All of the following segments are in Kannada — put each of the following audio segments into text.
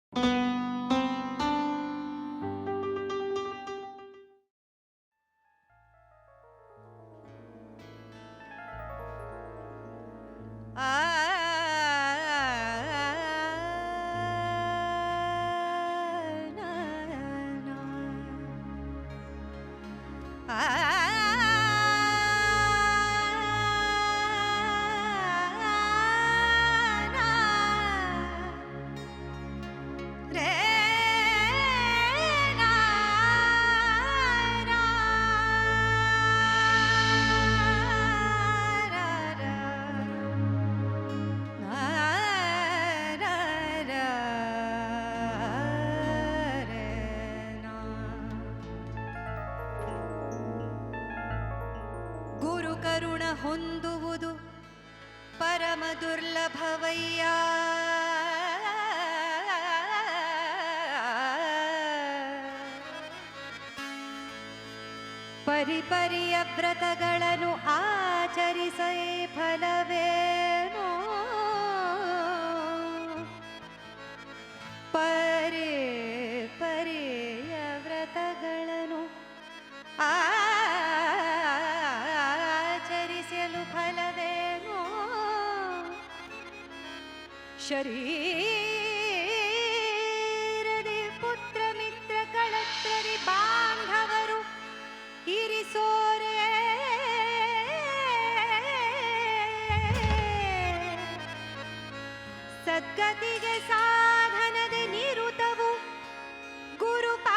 ಗುರು ಕರುಣ ಹೊಂದುವುದು ಪರಮ ದುರ್ಲಭವಯ್ಯ. ಪರಿಪರಿಯ ವ್ರತಗಳನ್ನು ಆಚರಿಸೇ ಫಲವೇನೋ. ಪರಿಯ ವ್ರತಗಳನ್ನು ಆಚರಿಸಲು ಫಲವೇನೋ. ಶರೀರದಿ ಪುತ್ರ ಮಿತ್ರ ಕಳತ್ರರಿ ಬಾಂಧವರು ಇರಿಸೋರೆ. ಸದ್ಗತಿಗೆ ಸಾಧನದ ನಿರುತವು ಗುರುಪಾದ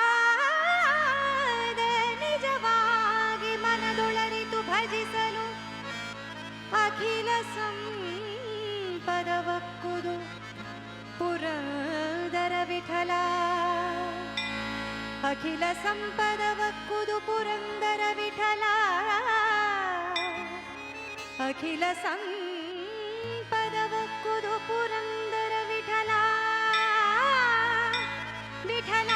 ನಿಜವಾಗಿ ಮನದೊಳರಿತು ಭಜಿಸಲು. ಅಖಿಲ ಸಂಪದವಕ್ಕುದು ಪುರಂದರ ವಿಠಲ. ಅಖಿಲ ಸಂಪದವಕ್ಕುದು ಪುರಂದರ ವಿಠಲ. ಅಖಿಲ ಸಂಪದವಕ್ಕುದು ಪುರಂದರ ವಿಠಲ. ವಿಠಲ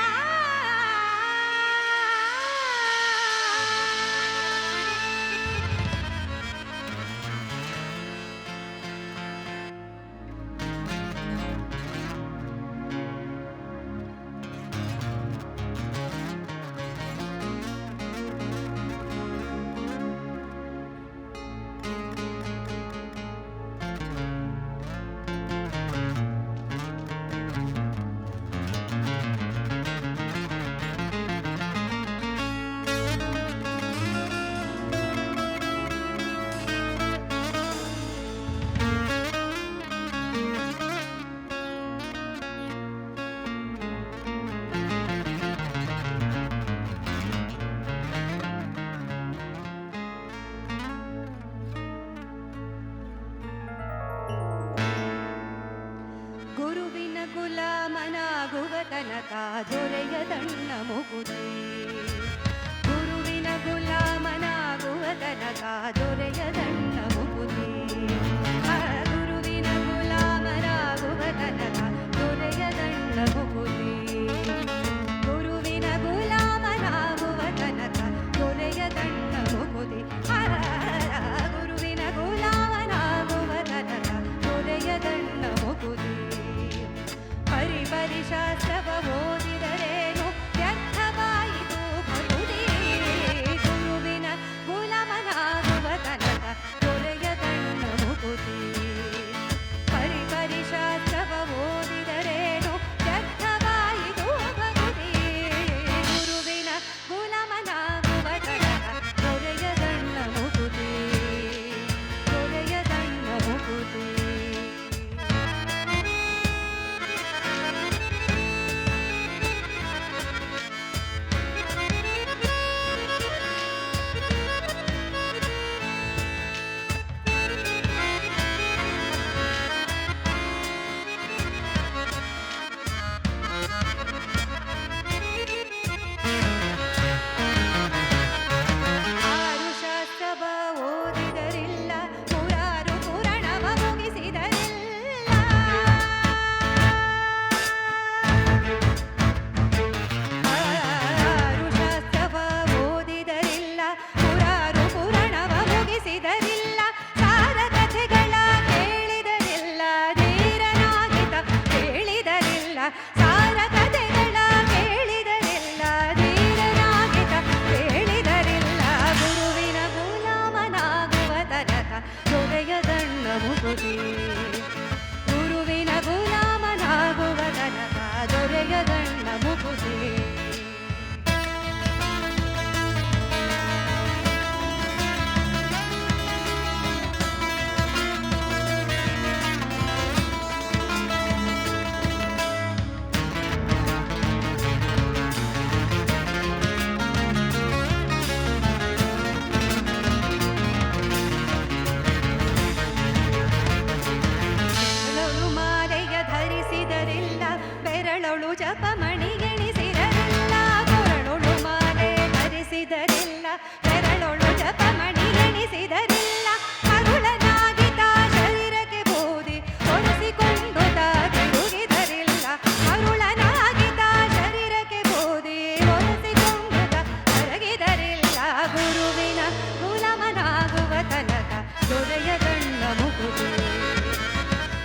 ಗುಲಾಮನಾಗುವತನಕ ದೊರೆಯದಣ್ಣ ಮುಗುದಿ. ಗುರುವಿನ ಗುಲಾಮನಾಗುವತನಕ ದೊರೆಯದಣ್ಣ ಮುಗುದಿ. ಗುರುವಿನ ಗುಲಾಮನಾಗುವತನಕ ದೊರೆಯದಣ್ಣ ಮುಗುದಿ. ಗುರುವಿನ ಗುಲಾಮನಾಗುವತನಕ ದೊರೆಯದಣ್ಣ ಮುಗುದಿ. ಗುರುವಿನ ಗುಲಾಮನಾಗುವತನಕ ದೊರೆಯದಣ್ಣ ಮುಗುದಿ. ಪರಿಶಾಸ್ತ್ರವ ಓದಿದರೇನು ವ್ಯರ್ಥವಾಯಿತು ಮುಗುದಿ. ಗುರುವಿನ ಗುಲಾಮನಾಗುವ ತನಕ ದೊರೆಯದಣ್ಣ ಮುಗುದಿ. ಪರಿಶಾಸ್ತ್ರವ ಜಪಮಣಿಗೆಣಿಸಿರಲಿಲ್ಲ ಕೊರಳೊಳು ಮಾಲೆ ಧರಿಸಿದರಿಲ್ಲ ಬೆರಳೊಳು ಜಪಮಣಿಗೆಣಿಸಿದರಿಲ್ಲ ಮರುಳನಾಗಿದ್ದ ಶರೀರಕ್ಕೆ ಬೂದಿ ಒರೆಸಿಕೊಂಡು ತಿರುಗಿದರಿಲ್ಲ ಮರುಳನಾಗಿದ್ದ ಶರೀರಕ್ಕೆ ಬೂದಿ ಒರೆಸಿಕೊಂಡು ಕರಗಿದರಿಲ್ಲ ಗುರುವಿನ ಗುಲಾಮನಾಗುವ ತನಕ ದೊರೆಯದಣ್ಣ ಮುಗುದಿ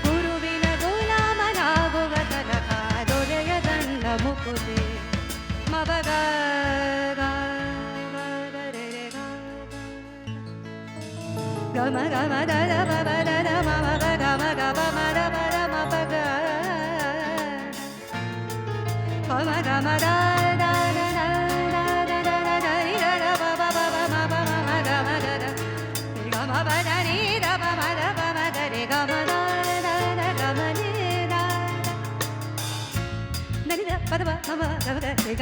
ಗುರುವಿನ ಗುಲಾಮನಾಗುವ ತನಕ ದೊರೆಯದಣ್ಣ ಮುಗುದಿ ಮಬಗ ಗಮ ಗಮ ದದ ಬಬ ದದ ಮಮ ಗಮ ಗಮ ಮದ ಬದ ಮಬಗ ಗಮ ಗಮ ದದ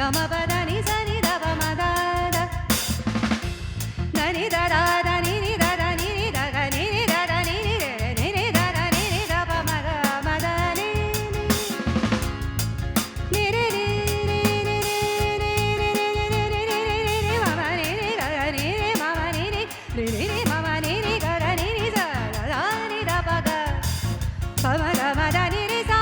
గమ పద ని సని దవ మద దని దద దని ని దద ని ని దగ ని ని దద ని ని ని ని దద ని ని దవ మద మద ని ని ని ని ని ని ని ని మమ ని ని గగ ని ని మమ ని ని ని ని మమ ని ని గగ ని ని స ద ని ద పగ పమ గ మద ని ని స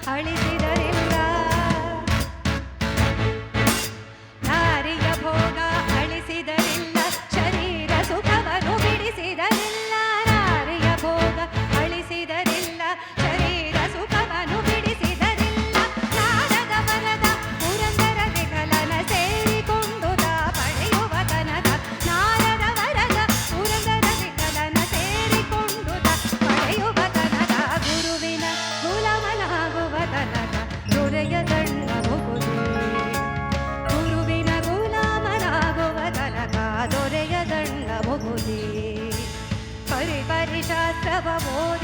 ಅಳಿಸಿದರಿಲ್ಲ ನಾರಿಯ ಭೋಗ ಅಳಿಸಿದರಿಲ್ಲ ಶರೀರ ಸುಖವನ್ನು ಬಿಡಿಸಿದರಿಲ್ಲ ನಾರಿಯ ಭೋಗ ಅಳಿಸಿದರಿಲ್ಲ ಶರೀರ ಸುಖವನ್ನು ಬಿಡಿಸಿದರಿಲ್ಲ ನಾರದ ವರದ ಪುರಂದರ ವಿಠಲನ ಸೇರಿಕೊಂಡು ಪಡೆಯುವ ತನಕ ನಾರದ ವರದ ಪುರಂದರ ವಿಠಲನ ಸೇರಿಕೊಂಡು ಪಡೆಯುವ ತನಕ ಗುರುವಿನ ಗುಲಾಮನಾಗುವ ತನಕ ದೊರೆಯದಣ್ಣ ಮುಗುದಿ ಗುರುವಿನ ಗುಲಾಮನಾಗುವ ತನಕ ದೊರೆಯದಣ್ಣ ಮುಗುದಿ ಪರಿಪರಿಶಾಸ್ತ್ರವ ಓದಿ